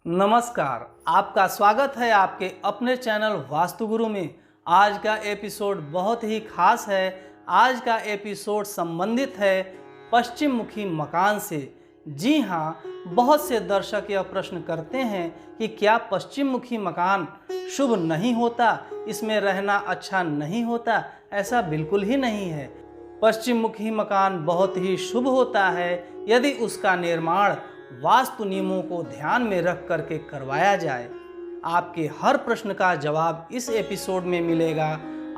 नमस्कार, आपका स्वागत है आपके अपने चैनल वास्तु गुरु में। आज का एपिसोड बहुत ही खास है। आज का एपिसोड संबंधित है पश्चिम मुखी मकान से। जी हाँ, बहुत से दर्शक यह प्रश्न करते हैं कि क्या पश्चिम मुखी मकान शुभ नहीं होता, इसमें रहना अच्छा नहीं होता। ऐसा बिल्कुल ही नहीं है। पश्चिम मुखी मकान बहुत ही शुभ होता है यदि उसका निर्माण वास्तु नियमों को ध्यान में रख करके करवाया जाए। आपके हर प्रश्न का जवाब इस एपिसोड में मिलेगा।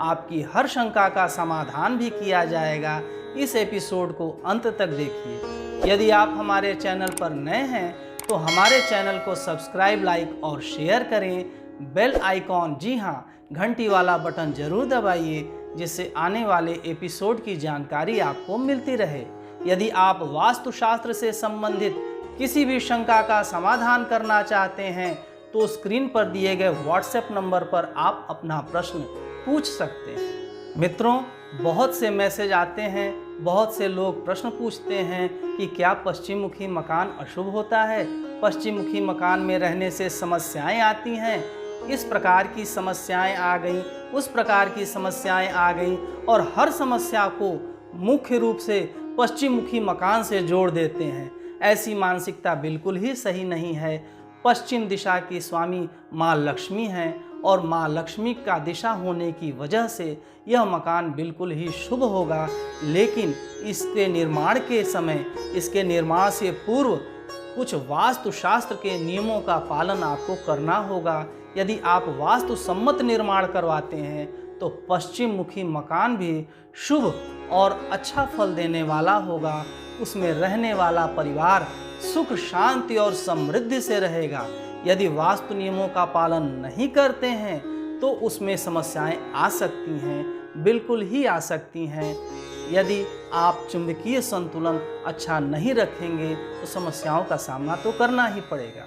आपकी हर शंका का समाधान भी किया जाएगा। इस एपिसोड को अंत तक देखिए। यदि आप हमारे चैनल पर नए हैं तो हमारे चैनल को सब्सक्राइब, लाइक और शेयर करें। बेल आइकॉन, जी हाँ, घंटी वाला बटन जरूर दबाइए, जिससे आने वाले एपिसोड की जानकारी आपको मिलती रहे। यदि आप वास्तुशास्त्र से संबंधित किसी भी शंका का समाधान करना चाहते हैं तो स्क्रीन पर दिए गए व्हाट्सएप नंबर पर आप अपना प्रश्न पूछ सकते हैं। मित्रों, बहुत से मैसेज आते हैं, बहुत से लोग प्रश्न पूछते हैं कि क्या पश्चिम मुखी मकान अशुभ होता है, पश्चिम मुखी मकान में रहने से समस्याएं आती हैं। इस प्रकार की समस्याएं आ गई, उस प्रकार की समस्याएं आ गई और हर समस्या को मुख्य रूप से पश्चिम मुखी मकान से जोड़ देते हैं। ऐसी मानसिकता बिल्कुल ही सही नहीं है। पश्चिम दिशा की स्वामी माँ लक्ष्मी हैं और माँ लक्ष्मी का दिशा होने की वजह से यह मकान बिल्कुल ही शुभ होगा। लेकिन इसके निर्माण के समय, इसके निर्माण से पूर्व कुछ वास्तुशास्त्र के नियमों का पालन आपको करना होगा। यदि आप वास्तु सम्मत निर्माण करवाते हैं तो पश्चिम मुखी मकान भी शुभ और अच्छा फल देने वाला होगा। उसमें रहने वाला परिवार सुख, शांति और समृद्धि से रहेगा। यदि वास्तु नियमों का पालन नहीं करते हैं तो उसमें समस्याएं आ सकती हैं, बिल्कुल ही आ सकती हैं। यदि आप चुंबकीय संतुलन अच्छा नहीं रखेंगे तो समस्याओं का सामना तो करना ही पड़ेगा।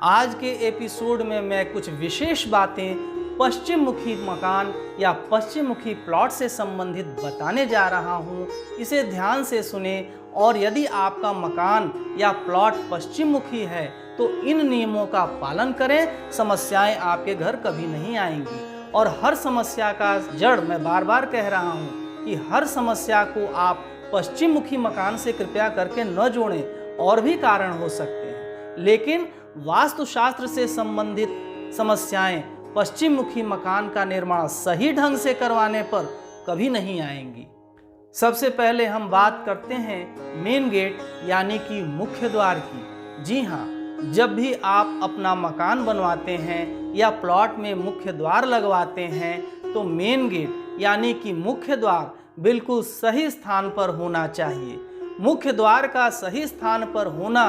आज के एपिसोड में मैं कुछ विशेष बातें पश्चिम मुखी मकान या पश्चिम मुखी प्लॉट से संबंधित बताने जा रहा हूँ। इसे ध्यान से सुने और यदि आपका मकान या प्लॉट पश्चिम मुखी है तो इन नियमों का पालन करें। समस्याएं आपके घर कभी नहीं आएंगी। और हर समस्या का जड़, मैं बार बार कह रहा हूँ कि हर समस्या को आप पश्चिम मुखी मकान से कृपया करके न जोड़ें। और भी कारण हो सकते हैं, लेकिन वास्तुशास्त्र से संबंधित समस्याएं पश्चिम मुखी मकान का निर्माण सही ढंग से करवाने पर कभी नहीं आएंगी। सबसे पहले हम बात करते हैं मेन गेट यानी कि मुख्य द्वार की। जी हाँ, जब भी आप अपना मकान बनवाते हैं या प्लॉट में मुख्य द्वार लगवाते हैं तो मेन गेट यानी कि मुख्य द्वार बिल्कुल सही स्थान पर होना चाहिए। मुख्य द्वार का सही स्थान पर होना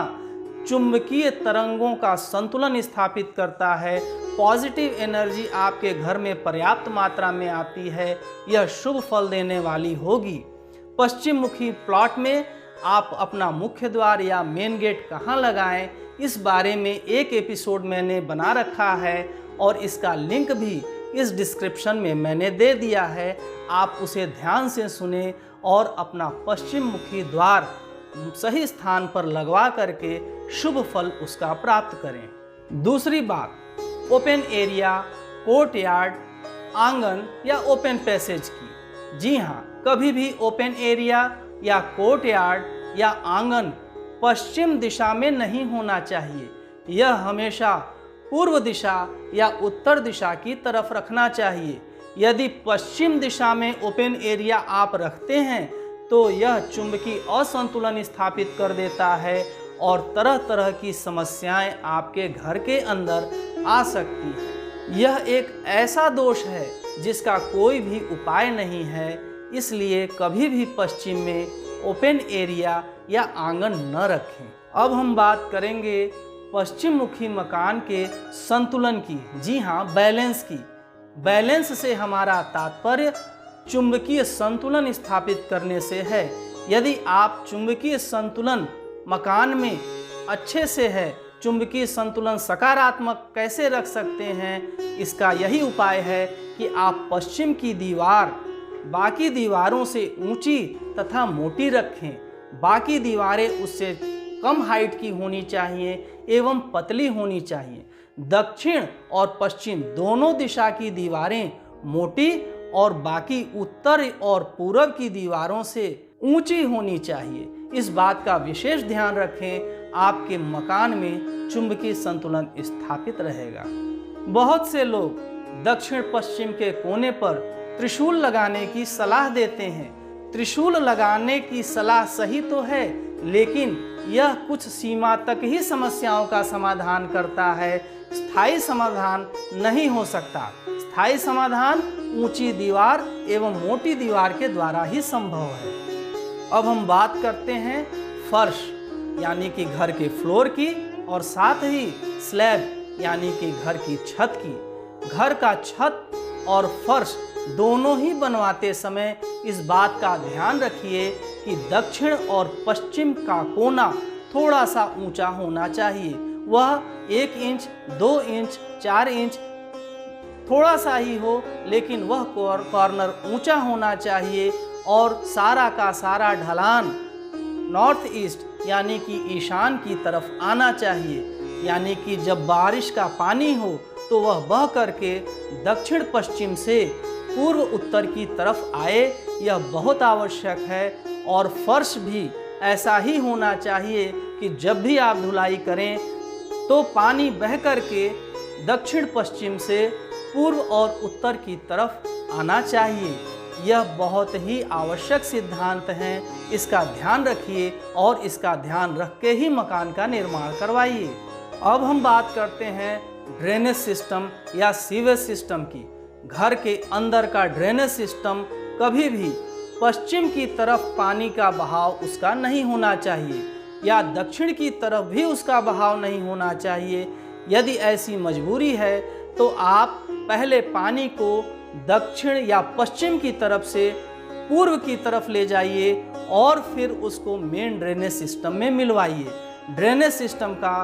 चुंबकीय तरंगों का संतुलन स्थापित करता है। पॉजिटिव एनर्जी आपके घर में पर्याप्त मात्रा में आती है। यह शुभ फल देने वाली होगी। पश्चिम मुखी प्लॉट में आप अपना मुख्य द्वार या मेन गेट कहाँ लगाएं, इस बारे में एक एपिसोड मैंने बना रखा है और इसका लिंक भी इस डिस्क्रिप्शन में मैंने दे दिया है। आप उसे ध्यान से सुने और अपना पश्चिम मुखी द्वार सही स्थान पर लगवा करके शुभ फल उसका प्राप्त करें। दूसरी बात, ओपन एरिया, कोर्टयार्ड, आंगन या ओपन पैसेज की। जी हाँ, कभी भी ओपन एरिया या कोर्टयार्ड या आंगन पश्चिम दिशा में नहीं होना चाहिए। यह हमेशा पूर्व दिशा या उत्तर दिशा की तरफ रखना चाहिए। यदि पश्चिम दिशा में ओपन एरिया आप रखते हैं तो यह चुंबकीय असंतुलन स्थापित कर देता है और तरह तरह की समस्याएं आपके घर के अंदर आ सकती हैं। यह एक ऐसा दोष है जिसका कोई भी उपाय नहीं है। इसलिए कभी भी पश्चिम में ओपन एरिया या आंगन न रखें। अब हम बात करेंगे पश्चिम मुखी मकान के संतुलन की। जी हाँ, बैलेंस की। बैलेंस से हमारा तात्पर्य चुंबकीय संतुलन स्थापित करने से है। यदि आप चुंबकीय संतुलन मकान में अच्छे से है, चुंबकीय संतुलन सकारात्मक कैसे रख सकते हैं, इसका यही उपाय है कि आप पश्चिम की दीवार बाकी दीवारों से ऊंची तथा मोटी रखें। बाकी दीवारें उससे कम हाइट की होनी चाहिए। एवं पतली होनी चाहिए। दक्षिण और पश्चिम दोनों दिशा की दीवारें मोटी और बाकी उत्तर और पूर्व की दीवारों से ऊंची होनी चाहिए। इस बात का विशेष ध्यान रखें, आपके मकान में चुंबकीय संतुलन स्थापित रहेगा। बहुत से लोग दक्षिण पश्चिम के कोने पर त्रिशूल लगाने की सलाह देते हैं। त्रिशूल लगाने की सलाह सही तो है, लेकिन यह कुछ सीमा तक ही समस्याओं का समाधान करता है, स्थायी समाधान नहीं हो सकता। स्थायी समाधान ऊंची दीवार एवं मोटी दीवार के द्वारा ही संभव है। अब हम बात करते हैं फर्श यानी कि घर के फ्लोर की, और साथ ही स्लैब यानी कि घर की छत की। घर का छत और फर्श दोनों ही बनवाते समय इस बात का ध्यान रखिए कि दक्षिण और पश्चिम का कोना थोड़ा सा ऊंचा होना चाहिए। वह 1 इंच, 2 इंच, 4 इंच थोड़ा सा ही हो, लेकिन वह कॉर्नर ऊंचा होना चाहिए और सारा का सारा ढलान नॉर्थ ईस्ट यानी कि ईशान की तरफ आना चाहिए। यानी कि जब बारिश का पानी हो तो वह बह करके दक्षिण पश्चिम से पूर्व उत्तर की तरफ आए, यह बहुत आवश्यक है। और फर्श भी ऐसा ही होना चाहिए कि जब भी आप धुलाई करें तो पानी बह करके दक्षिण पश्चिम से पूर्व और उत्तर की तरफ आना चाहिए। यह बहुत ही आवश्यक सिद्धांत है, इसका ध्यान रखिए और इसका ध्यान रख के ही मकान का निर्माण करवाइए। अब हम बात करते हैं ड्रेनेज सिस्टम या सीवेज सिस्टम की। घर के अंदर का ड्रेनेज सिस्टम कभी भी पश्चिम की तरफ पानी का बहाव उसका नहीं होना चाहिए, या दक्षिण की तरफ भी उसका बहाव नहीं होना चाहिए। यदि ऐसी मजबूरी है तो आप पहले पानी को दक्षिण या पश्चिम की तरफ से पूर्व की तरफ ले जाइए और फिर उसको मेन ड्रेनेज सिस्टम में मिलवाइए। ड्रेनेज सिस्टम का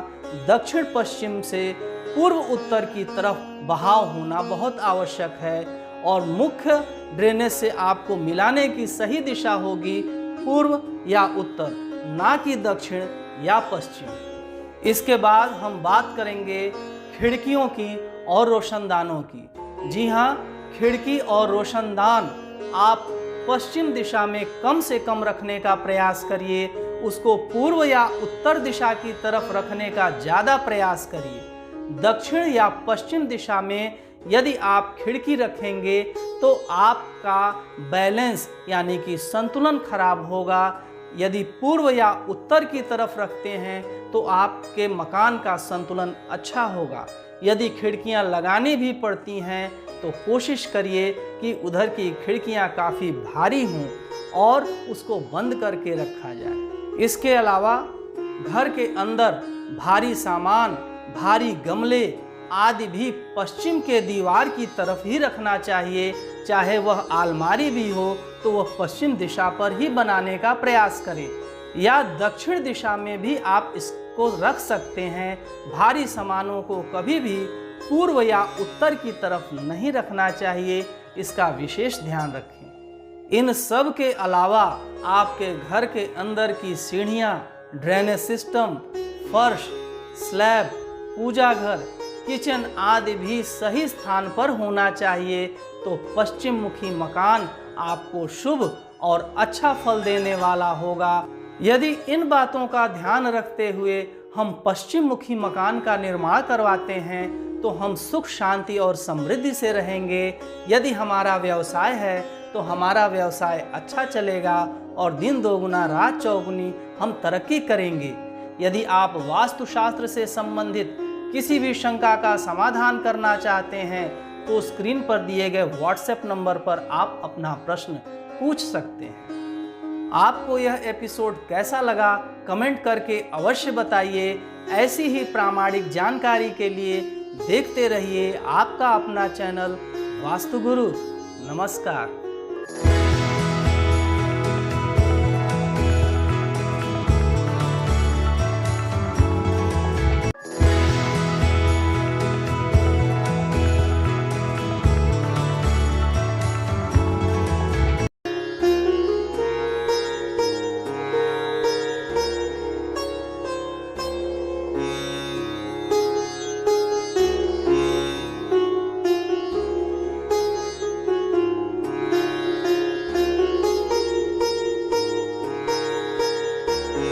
दक्षिण पश्चिम से पूर्व उत्तर की तरफ बहाव होना बहुत आवश्यक है, और मुख्य ड्रेनेज से आपको मिलाने की सही दिशा होगी पूर्व या उत्तर, ना कि दक्षिण या पश्चिम। इसके बाद हम बात करेंगे खिड़कियों की और रोशनदानों की। जी हाँ, खिड़की और रोशनदान आप पश्चिम दिशा में कम से कम रखने का प्रयास करिए, उसको पूर्व या उत्तर दिशा की तरफ रखने का ज़्यादा प्रयास करिए। दक्षिण या पश्चिम दिशा में यदि आप खिड़की रखेंगे तो आपका बैलेंस यानी कि संतुलन खराब होगा। यदि पूर्व या उत्तर की तरफ रखते हैं तो आपके मकान का संतुलन अच्छा होगा। यदि खिड़कियां लगानी भी पड़ती हैं तो कोशिश करिए कि उधर की खिड़कियां काफ़ी भारी हों और उसको बंद करके रखा जाए। इसके अलावा घर के अंदर भारी सामान, भारी गमले आदि भी पश्चिम के दीवार की तरफ ही रखना चाहिए। चाहे वह अलमारी भी हो तो वह पश्चिम दिशा पर ही बनाने का प्रयास करें, या दक्षिण दिशा में भी आप इसको रख सकते हैं। भारी सामानों को कभी भी पूर्व या उत्तर की तरफ नहीं रखना चाहिए, इसका विशेष ध्यान रखें। इन सब के अलावा आपके घर के अंदर की सीढ़ियाँ, ड्रेनेज सिस्टम, फर्श, स्लैब, पूजा घर, किचन आदि भी सही स्थान पर होना चाहिए, तो पश्चिम मुखी मकान आपको शुभ और अच्छा फल देने वाला होगा। यदि इन बातों का ध्यान रखते हुए हम पश्चिम मुखी मकान का निर्माण करवाते हैं तो हम सुख, शांति और समृद्धि से रहेंगे। यदि हमारा व्यवसाय है तो हमारा व्यवसाय अच्छा चलेगा और दिन दोगुना रात चौगुनी हम तरक्की करेंगे। यदि आप वास्तुशास्त्र से संबंधित किसी भी शंका का समाधान करना चाहते हैं तो स्क्रीन पर दिए गए व्हाट्सएप नंबर पर आप अपना प्रश्न पूछ सकते हैं। आपको यह एपिसोड कैसा लगा कमेंट करके अवश्य बताइए। ऐसी ही प्रामाणिक जानकारी के लिए देखते रहिए आपका अपना चैनल वास्तु गुरु। नमस्कार।